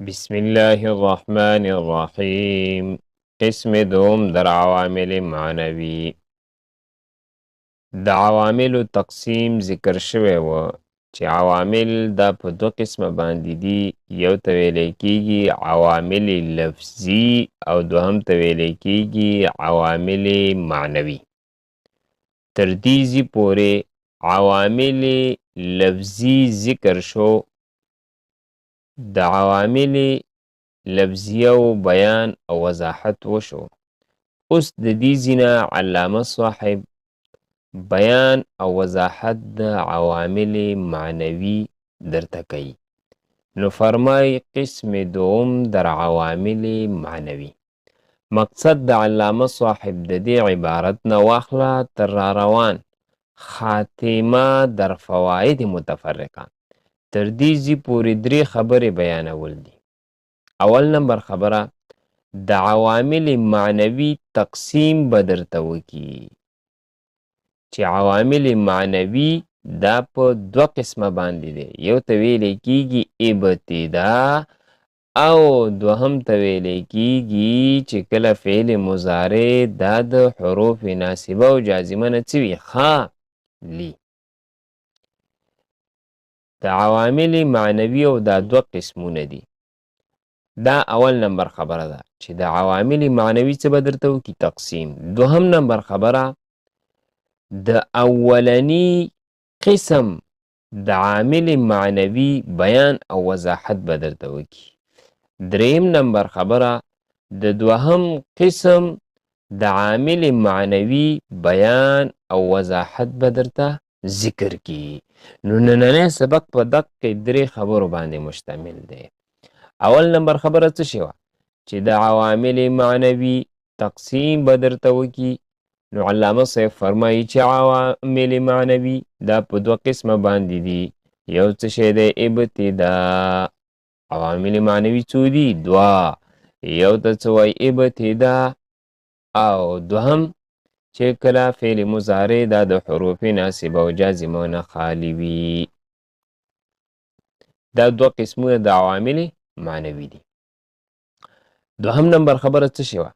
بسم الله الرحمن الرحیم. قسم دوم در عوامل معنوي. د عواملو تقسیم ذکر شوی و چې عوامل دا په دو قسمه باندې دي. یو ته ویلی کیږي عوامل لفظي او دوهم ته ویلی کیږي عوامل معنوي. تر دې ځي پورې عوامل لفظي ذکر شو. د عوامل لفظیه و بیان او وضاحت وشو. اوس د دې ځینه علامه صاحب بیان او وضاحت د عوامل معنوي درته کوي. نو فرمای قسم دوم در عوامل معنوي. مقصد د علامه صاحب د دې عبارت نه واخله تر را روان خاتمه در فواید متفرقه. تر دې ځي پورې درې خبرې بیانول دي. اول نمبر خبره د عوامل معنوي تقسیم به درته وکي چې عوامل معنوي دا په دوه قسمه باندې دي. یو ته ویلی کیږي ابتدا او دوهم ته ویلی کیږي چې کله فعل مضارع دا د حروف ناصبه او جازمه نه څه وي خالي. د عوامل معنوي او دا دوه قسمونه دي. دا اول نمبر خبره ده چې د عوامل معنوي څه به درته وکي تقسیم. دوهم نمبر خبره د اولنی قسم د عامل معنوي بیان او وضاحت به درته وکي. دریم نمبر خبره د دوهم قسم د عامل معنوي بیان او وضاحت به درته ذکر کی. نو نننی سبق په دقیق درې خبرو باندې مشتمل دی. اول نمبر خبره څه شوه چې د عوامل معنوي تقسیم به درته وکي. نو علامه صاحب فرمایي چې عوامل معنوي دا په دوه قسمه باندې دي. یو څه شی دی ابتدا. عوامل معنوي څو دي؟ دوه. یو ته څه وایي ابتدا او دوهم چې کله فعل مضارع دا د حروف ناصبه او جازمه نه خالي وي. دا دوه قسمونه د عوامل معنوي دي. دوهم نمبر خبره څه شوه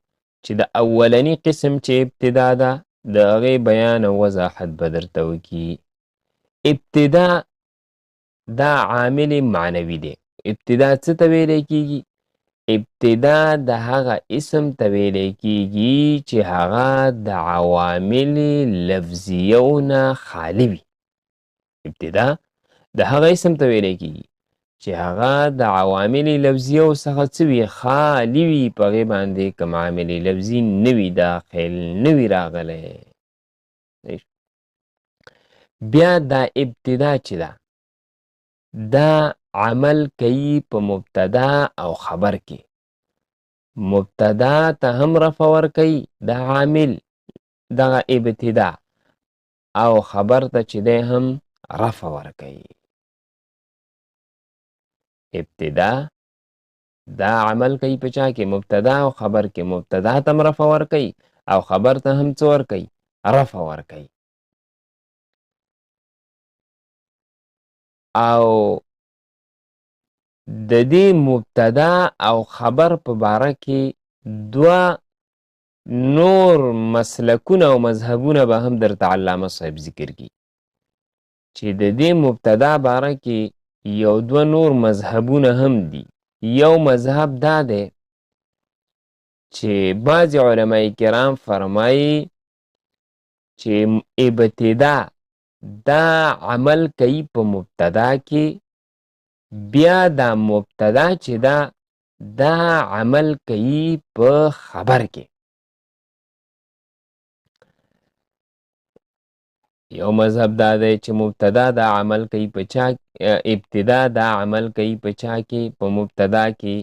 چې د اولنی قسم چې ابتدا ده د هغې بیان او وضاحت به درته وکي. ابتدا دا عامل معنوي دی. ابتدا څه ته ویلی کیږي؟ ابتدا د هغه اسم ته ویلی کیږي چې هغه د عوامل لفظیو نه خالي وي. ابتدا د هغه اسم ته ویلی کیږي چې هغه د عوامل لفظیو څخه څه وي خالي وي. په هغې باندې کوم عامل لفظي نه وي داخل نه وي راغلی. بیا دا ابتدا چې ده دا عمل کوي په مبتدا او خبر کې. مبتدا ته هم رفع ورکوي دا عامل دغه ابتدا او خبر ته چې دی هم رفع ورکوي. ابتدا دا عمل کوي په چا کې؟ مبتدا او خبر کې. مبتدا ته هم رفع ورکوي او خبر ته هم څه ورکوي؟ رفع ورکوي. او د دې مبتدا او خبر په باره کې دوه نور مسلکونه او مذهبونه به هم درته علامه صاحب ذکر کی چې د دې مبتدا باره کې یو دوه نور مذهبونه هم دي. یو مذهب دا دی چې بعض علماء کرام فرمایي چې ابتدا دا عمل کوي په مبتدا کې. بیا دا مبتدا چې دا عمل کوي په خبر کې. یو مذهب دا دی چې مبتدا دا عمل کوي په چا ابتدا دا عمل کوي په چا کې؟ په مبتدا کې.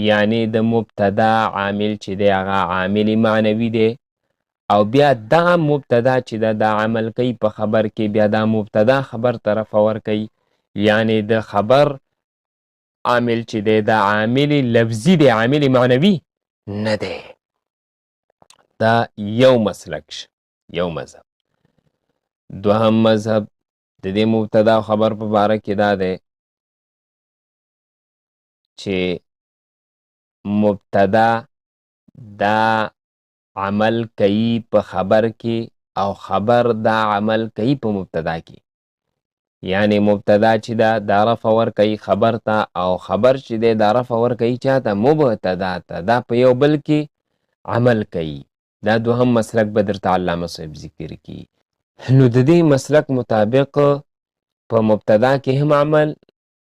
یعنی د مبتدا عامل چې دی هغه عامل معنوي دی او بیا دغه مبتدا چې دا عمل کوي په خبر کې. بیا دا مبتدا خبر طرف ورکوي. یعنی د خبر عامل چې دی دا عامل لفظي دی عامل معنوي نه دی. دا یو مسلک یو مذهب. دوهم مذهب د دې مبتدا خبر په باره کې دا دی چې مبتدا دا عمل کوي په خبر کې او خبر دا عمل کوي په مبتدا کې. یعنی مبتدا چې دا رفع ورکوي خبر ته او خبر چې دی دا رفع ورکوي چاته مبتدا ته. دا په یو بل کې عمل کوي. دا دوهم مسلک به درته علامه صاحب ذکر کی. نو د دې مسلک مطابق په مبتدا کې هم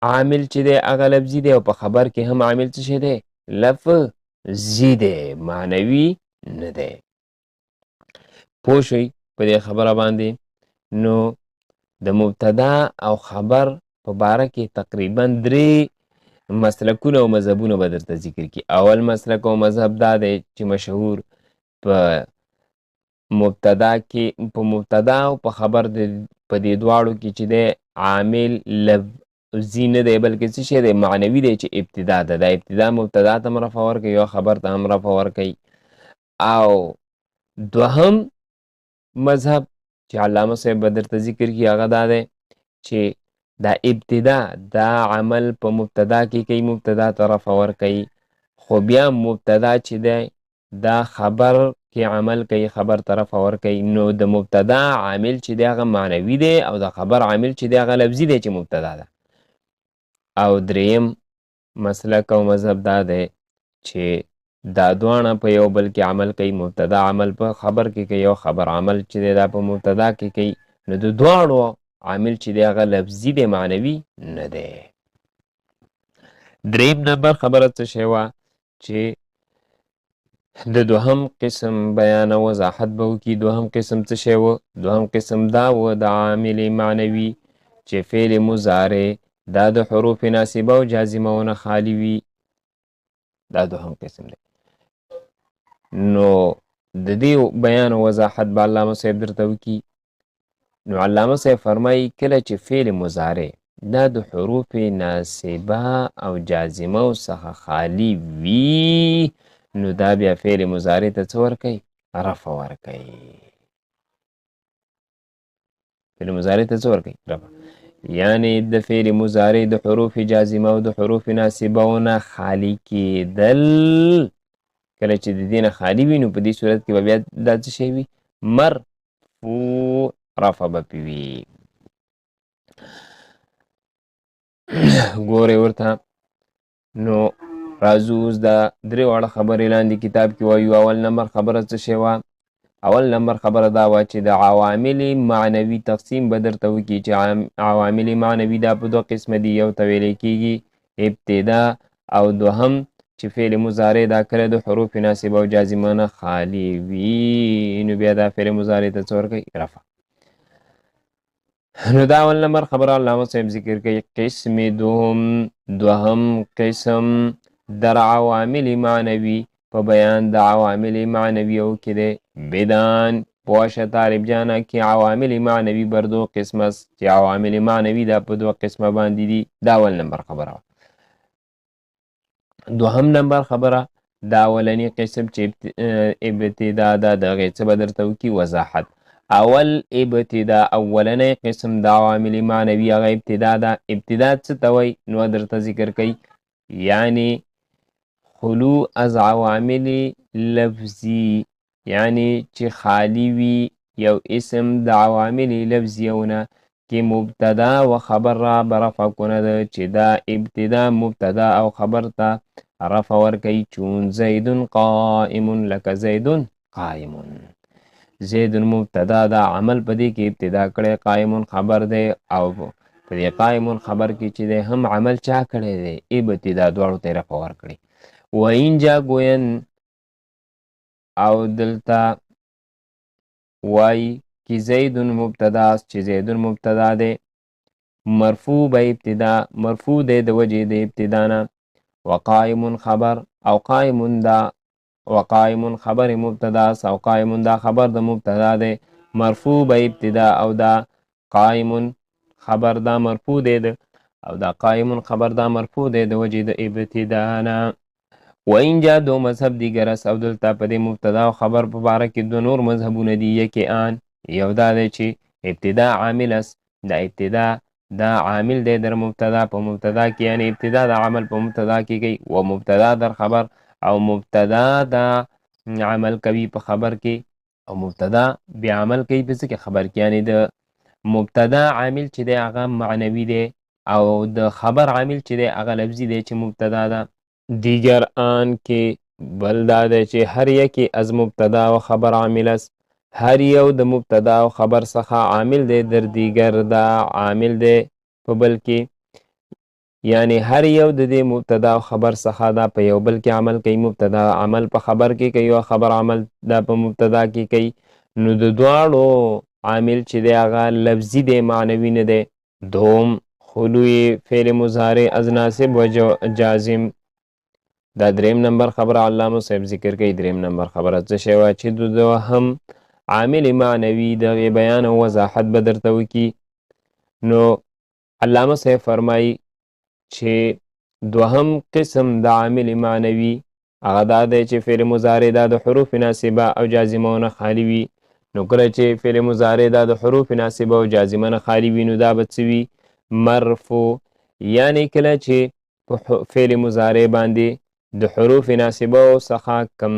عامل چې دی هغه لفظي دی او په خبر کې هم عامل څه دی لفظي دی، معنوي نه دی. پوه شئ په دې خبره باندې. نو د مبتدا او خبر په باره کې تقریبا 3 مسلکونه او مذهبونه به درته ذکر کی. اول مسلک او مذهب دا دی چې مشهور په مبتدا او په خبر په دې دواړو کې چې دی عامل لفظي نه دی بلکې څه شی دی معنوي دی چې ابتدا ده. دا ابتدا مبتدا ته هم رفع ورکوي او خبر ته هم رفع ورکوي. او دوهم مذهب چې علامه صاحب به درته ذکر کي هغه دا دی چې دا ابتدا دا عمل په مبتدا کې کوي، مبتدا ته رفع ورکوي، خو بیا مبتدا چې دی دا خبر کې عمل کوي، خبر ته رفع ورکوي. نو د مبتدا عامل چې دی هغه معنوي دی او د خبر عامل چې دی هغه لفظي دی چې مبتدا ده. او دریم مسلک او مذهب دا دی چې دا دواړه په یو بل کې عمل کوي. مبتدا عمل په خبر کې کوي او خبر عمل چې دی دا په مبتدا کې کوي. نو د دواړو عامل چې دی هغه لفظي دی معنوي نه دی. دریم نمبر خبره څه شی وه چې د دوهم قسم بیان او وضاحت به وکړي. دوهم قسم څه شی و؟ دوهم قسم دا و د عامل معنوي چې فعل مضارع دا د حروف ناصبه او جازمهونه خالی وي. دا دوهم قسم دی. نو د دې بیان او وضاحت به علامه صاحب درته وکړي. نو علامه صاحب فرمایي کله چې فعل مضارع دا د حروف ناصبه او جازمه څخه خالی وي نو دا بیا فعل مضارع ته څه ورکوي؟ رفع ورکوي. فعل مضارع ته څه ورکوي؟ رفع. یعنی د فعل مضارع د حروف جازمه او د حروف ناصبهونه خالی کېدل کله چې د دې نه خالي وي نو په دې صورت کې به بیا دا څه شی وي؟ مرفوع، رفع به پې وي. ګورئ ورته. نو راځو اوس دا 3 واړه خبرې لاندې کتاب کې وایو. اول نمبر خبره څه شی وه؟ اول نمبر خبره دا وه چې د عوامل معنوي تقسیم به درته وکړي چې عوامل معنوي دا په 2 قسمه دي. یو ته ویلی کېږي ابتدا او دوهم چې فعل مضارع دا کله د حروف ناصبه او جازمه نه خالی وي نو بیا دا فعل مضارع ته څه ورکوي؟ رفع. نو دا اول نمبر خبره علامه صاحب ذکر کوي. قسم دوهم قسم در عوامل معنوي په بیان د عوامل معنویو کې دی. بدان پوشه طالب جانا کې عوامل معنوي بر 2 قسمه چې عوامل معنوي دا په 2 قسمه باندې دي. دا اول نمبر خبره. دوهم نمبر خبره دا اولنی قسم چې ابتدا دا د هغې څه به درته وکړي؟ وضاحت. اول ابتدا اولنی قسم د عوامل معنوي هغه ابتدا ده. ابتدا څه ته وایي؟ نو درته ذکر کوي یعنی خلو از عوامل لفظي، یعنی چې خالی وي یو اسم د عوامل لفظیونه کې مبتدا و خبر را برفع کنه ده چې دا ابتدا مبتدا او خبر ته رفع ورکوي. چون زید قائم لکه زید قائم. زید مبتدا دا عمل په دې کې ابتدا کړی، قائم خبر دی او په دې قائم خبر کې چې دی هم عمل چا کړی دی؟ ابتدا دواړو ته رفع ورکړي. و اینجا گوین او دلتا وای کی زید مبتدا چې زید مبتدا دی مرفوع به ابتدا مرفوع دی د وجه د ابتدا نه. وقائم خبر او قائم دا وقائم خبر مبتدا او قائم دا خبر د مبتدا دی مرفوع به ابتدا او دا قائم خبر دا مرفوع دی او دا قائم خبر دا مرفوع دی د وجه د ابتدا نه. و اینجا 2 مذهب دیگر است او دلته په دې مبتدا او خبر په باره کې 2 نور مذهبونه دي. یکی آن یو دا دی چې ابتدا عامل است. دا ابتدا دا عامل دی در مبتدا په مبتدا کې، یعنی ابتدا د عمل په مبتدا کې کوي، و مبتدا در خبر، او مبتدا دا عمل کوي په خبر کې، او مبتدا بیا عمل کوي په څه کې؟ خبر کې. یعنی د مبتدا عامل چې دی هغه معنوي دی، او د خبر عامل چې دی هغه لفظي دی چې مبتدا ده. دیگر آن کې بل دا دی چې هر یکی از مبتدا و خبر عامل است. هر یو د مبتدا او خبر څخه عامل دی، در دیگر دا عامل دی په بل کې. یعنی هر یو د دې مبتدا او خبر څخه دا په یو بل کې عمل کوي. مبتدا عمل په خبر کې کوي او خبر عمل دا په مبتدا کې کوي. نو د دواړو عامل چې دی هغه لفظي دی، معنوي نه دی. دوم خلوی فعل مضارع از ناصب و جازم. دا دریم نمبر خبره علامه صاحب ذکر کوي. دریم نمبر خبره څه شی وه چې د دوهم عامل معنوي دغې بیان او وضاحت به درته وکړي. نو علامه صاحب فرمایي چې دوهم قسم د عامل معنوي هغه دا دی چې فعل مضارع دا د حروف ناصبه او جازمه نه خالي وي. نو کله چې فعل مضارع دا د حروف ناصبه او جازمه نه خالي وي، نو دا به څه وي؟ مرفوع. یعنی کله چې په فعل مضارع باندې د حروف ناصبه څخه کم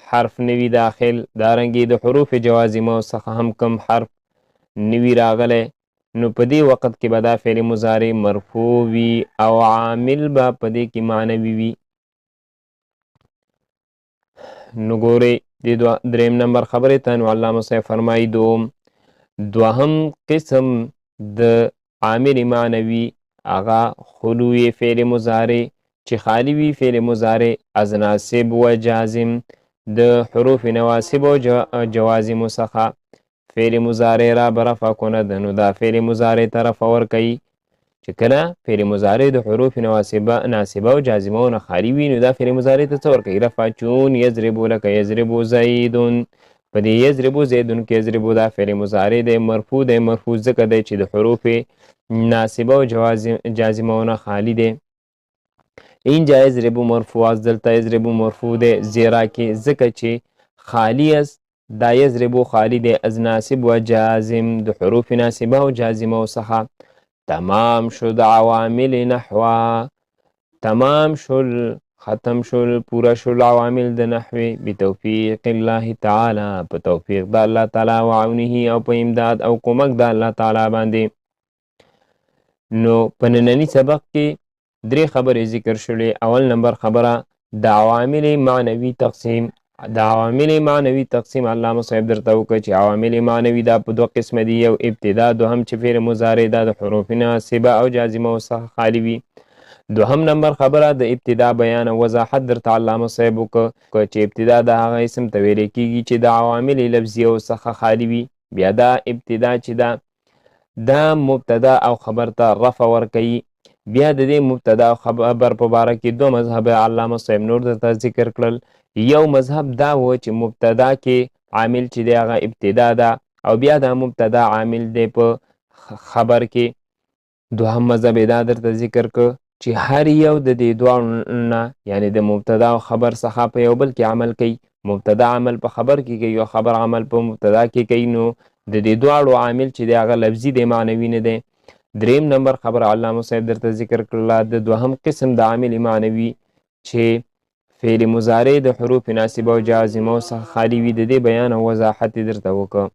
حرف نوی داخل، دارنګې د حروف جوازمه څخه هم کم حرف نوی راغلی، نو په دې وخت کې به دا فعل مضارع مرفوع وي او عامل به په دې کې معنوي وي. نو ګورئ د دریم نمبر خبرې ته نو علامه صاحب فرمایي دوهم قسم د عامل معنوي هغه خلوی فعل مضارع چې خالی وي فعل مضارع از ناصب و جازم د حروف نواسب او جوازم څخه. فعل مضارع را برفع کند، نو دا فعل مضارع طرف ورکوي. چې کله فعل مضارع د حروف ناصبه او جازمه نه خالی وي، نو دا فعل مضارع ته څه ورکوي؟ رفع. چون یضربو لکه یضربو زیدون. په دې یضربو زیدون کې یضربو دا فعل مضارع دی، مرفوع دی. مرفوع ځکه دی چې د حروف ناصبه او جازمه نه خالی دی. اینجا یضربو مرفوع است، دلته یضربو مرفوع دی زیرا کې، ځکه چې خالی است. دا یضربو خالی دی از ناصب و جازم د حروف ناصبه او جازمه څخه. تمام شد عوامل نحوه. تمام شل، ختم شل، پورا شل عوامل د نحوه بتوفیق الله تعالی، په توفیق د الله تعالی و عونه او په امداد او کومک د الله تعالی باندې. نو په ننني سبق کې درې خبرې ذکر شولې. اول نمبر خبره د عوامل معنوي تقسیم. د عوامل معنوي تقسیم علامه صاحب درته وکړه چې عوامل معنوي دا په دوه قسمه دي. یو ابتدا، دوهم چې فعل مضارع دا د حروف ناصبه او جازمه څخه خالي وي. دوهم نمبر خبره د ابتدا بیان او وضاحت درته علامه صاحب وکړه چې ابتدا د هغه اسم ته ویل کېږي چې د عوامل لفظیو څخه خالي وي. بیا دا ابتدا چې دا مبتدا او خبر ته رفع ورکوي. بیا د دې مبتدا او خبر په باره کې دوه مذهب علامه صاحب نور درته ذکر کړل. یو مذهب دا و چې مبتدا کې عامل چې دی هغه ابتدا ده، او بیا دا مبتدا عامل دی په خبر کې. دوهم مذهب دا درته ذکر کړ چې هر یو د دې دواړو نه، یعنی د مبتدا او خبر څخه په یو بل کې عمل کوي. مبتدا عمل په خبر کې کوي او خبر عمل په مبتدا کې کوي. نو د دې دواړو عامل چې دی هغه لفظي دی، معنوي نه دی. دریم نمبر خبر علامه صاحب درته ذکر کړله د دوهم قسم د عامل معنوي چې فعل مضارع د حروف ناصبه او جازمه څخه خالي وي. د دې بیان او وضاحت درته وکړه.